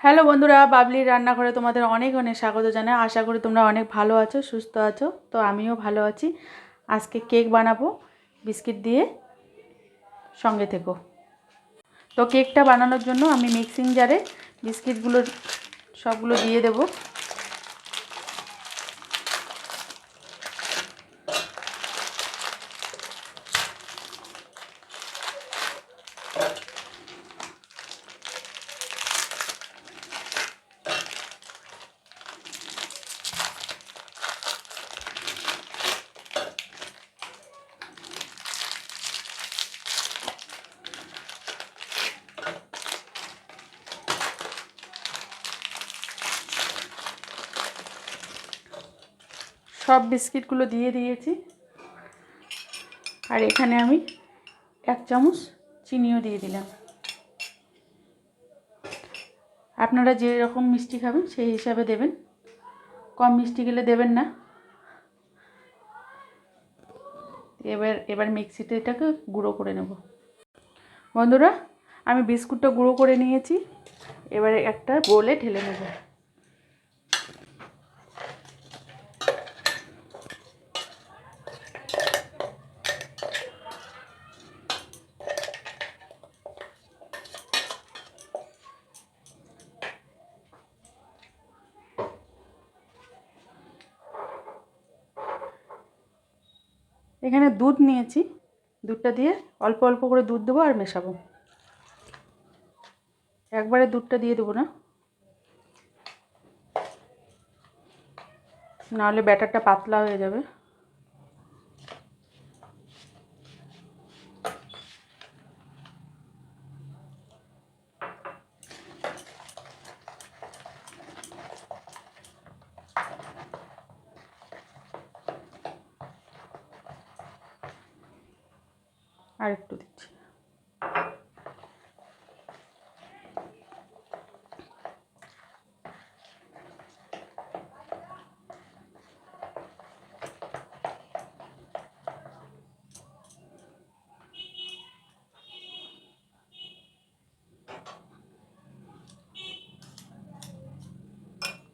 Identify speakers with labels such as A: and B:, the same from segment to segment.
A: Hello বন্ধুরা, বাবলির রান্নাঘরে তোমাদের অনেক অনেক স্বাগত জানাই। আশা করি তোমরা অনেক ভালো আছো, সুস্থ আছো। তো আমিও ভালো আছি। আজকে কেক বানাবো বিস্কিট দিয়ে, সঙ্গে থেকো। তো কেকটা বানানোর জন্য আমি মিক্সিং জারে বিস্কিটগুলো সবগুলো দিয়ে দেবো। সব বিস্কিটগুলো দিয়ে দিয়েছি, আর এখানে আমি 1 চামচ চিনিও দিয়ে দিলাম। আপনারা যে রকম মিষ্টি খাবেন সেই হিসাবে দেবেন, কম মিষ্টি গেলে দেবেন না। এবার মিক্সিতে এটাকে গুঁড়ো করে নেব। বন্ধুরা, আমি বিস্কুটটা গুঁড়ো করে নিয়েছি, এবারে একটা বোলে ঢেলে নেব। এখানে দুধ নিয়েছি, দুধটা দিয়ে অল্প অল্প করে দুধ দেবো আর মেশাবো। একবারে দুধটা দিয়ে দেবো না, নাহলে ব্যাটারটা পাতলা হয়ে যাবে। আর একটু দিচ্ছি।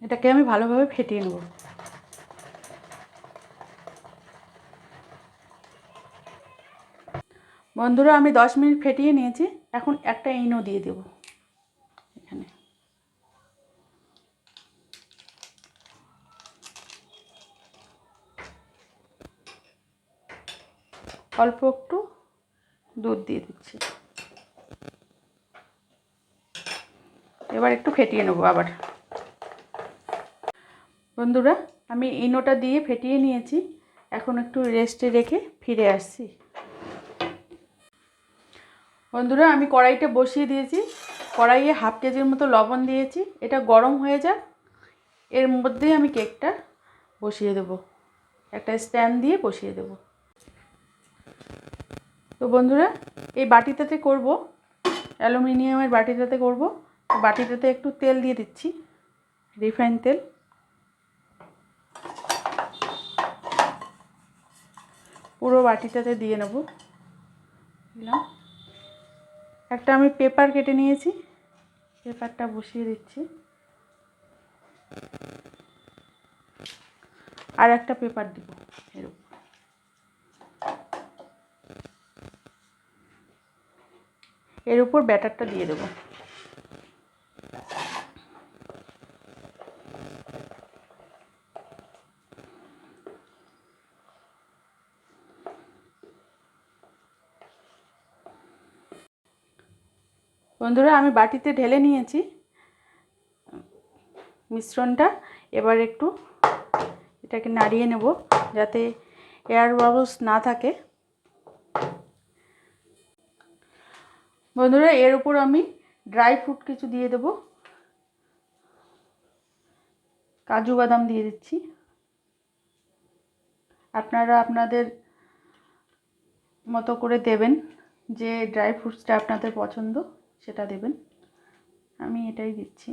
A: এটাকে আমি ভালোভাবে ফেটিয়ে নেব। বন্ধুরা, আমি 10 মিনিট ফেটিয়ে নিয়েছি। এখন একটা ইনো দিয়ে দেব এখানে। অল্প একটু দুধ দিয়ে দিচ্ছি। এবার একটু ফেটিয়ে নেব আবার। বন্ধুরা, আমি ইনোটা দিয়ে ফেটিয়ে নিয়েছি, এখন একটু রেস্টে রেখে ফিরে আসছি। বন্ধুরা, আমি কড়াইটা বসিয়ে দিয়েছি। কড়াইয়ে 1/2 কেজির মতো লবণ দিয়েছি। এটা গরম হয়ে যাক, এর মধ্যেই আমি কেকটা বসিয়ে দেব। একটা স্ট্যান্ড দিয়ে বসিয়ে দেব। তো বন্ধুরা, এই বাটিটাতে করব, অ্যালুমিনিয়ামের বাটিটাতে করব। বাটিটাতে একটু তেল দিয়ে দিচ্ছি, রিফাইন তেল। পুরো বাটিটাতে দিয়ে নেব। দিলাম। একটা আমি পেপার কেটে নিয়েছি, পেপারটা বসিয়ে দিচ্ছি। আর একটা পেপার দেব এর উপর। এর উপর ব্যাটারটা দিয়ে দেব। বন্ধুরা, আমি বাটিতে ঢেলে নিয়েছি মিশ্রণটা। এবার একটু এটাকে নাড়িয়ে নেব যাতে এয়ার বাবলস না থাকে। বন্ধুরা, এর উপর আমি ড্রাই ফ্রুট কিছু দিয়ে দেব। কাজু বাদাম দিয়ে দিচ্ছি। আপনারা আপনাদের মতো করে দেবেন, যে ড্রাই ফ্রুটসটা আপনাদের পছন্দ সেটা দেবেন। আমি এটাই দিচ্ছি।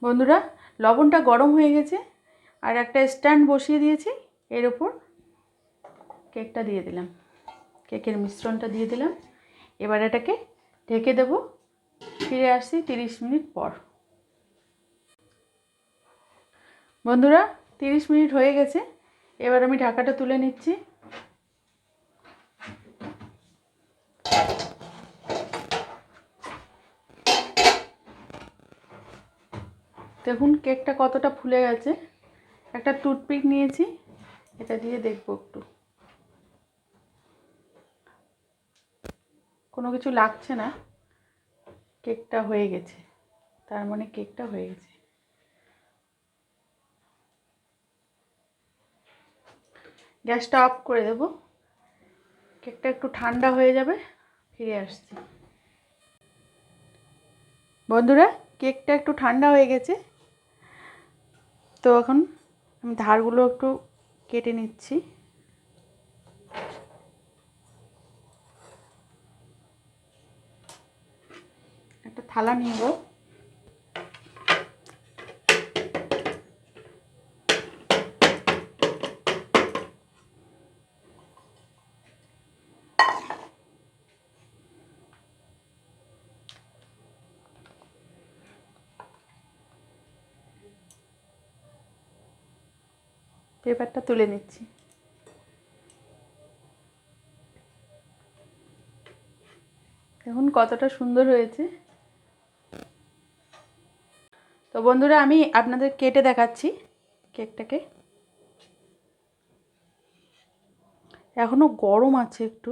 A: বন্ধুরা, লবণটা গরম হয়ে গেছে আর একটা স্ট্যান্ড বসিয়ে দিয়েছি। এর ওপর কেকটা দিয়ে দিলাম, কেকের মিশ্রণটা দিয়ে দিলাম। এবার এটাকে ঢেকে দেব। ফিরে আসছি 30 মিনিট পর। বন্ধুরা, 30 মিনিট হয়ে গেছে। এবার আমি ঢাকাটা তুলে নিচ্ছি। দেখুন কেকটা কতটা ফুলে গেছে। একটা টুথপিক নিয়েছি, এটা দিয়ে দেখব একটু। কোনো কিছু লাগছে না, কেকটা হয়ে গেছে, তার মানে কেকটা হয়ে গেছে। গ্যাসটা অফ করে দেব। কেকটা একটু ঠান্ডা হয়ে যাবে, ফিরে আসছি। বন্ধুরা, কেকটা একটু ঠান্ডা হয়ে গেছে, তো এখন আমি ধারগুলো একটু কেটে নিচ্ছি। একটা থালা নিব। পেপারটা তুলে নিচ্ছি। দেখুন কতটা সুন্দর হয়েছে। তো বন্ধুরা, আমি আপনাদের কেটে দেখাচ্ছি কেকটাকে। এখনো গরম আছে একটু।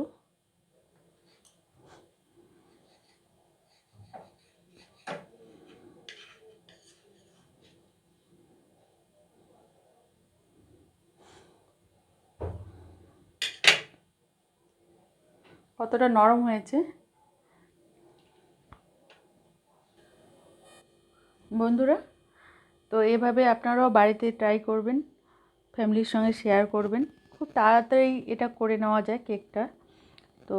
A: কতটা নরম হয়েছে। বন্ধুরা, তো এভাবে আপনারাও বাড়িতে ট্রাই করবেন, ফ্যামিলির সঙ্গে শেয়ার করবেন। খুব তাড়াতাড়ি এটা করে নেওয়া যায় কেকটা। তো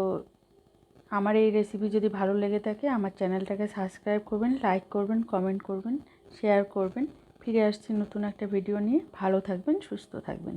A: আমার এই রেসিপি যদি ভালো লেগে থাকে, আমার চ্যানেলটাকে সাবস্ক্রাইব করবেন, লাইক করবেন, কমেন্ট করবেন, শেয়ার করবেন। ফিরে আসছি নতুন একটা ভিডিও নিয়ে। ভালো থাকবেন, সুস্থ থাকবেন।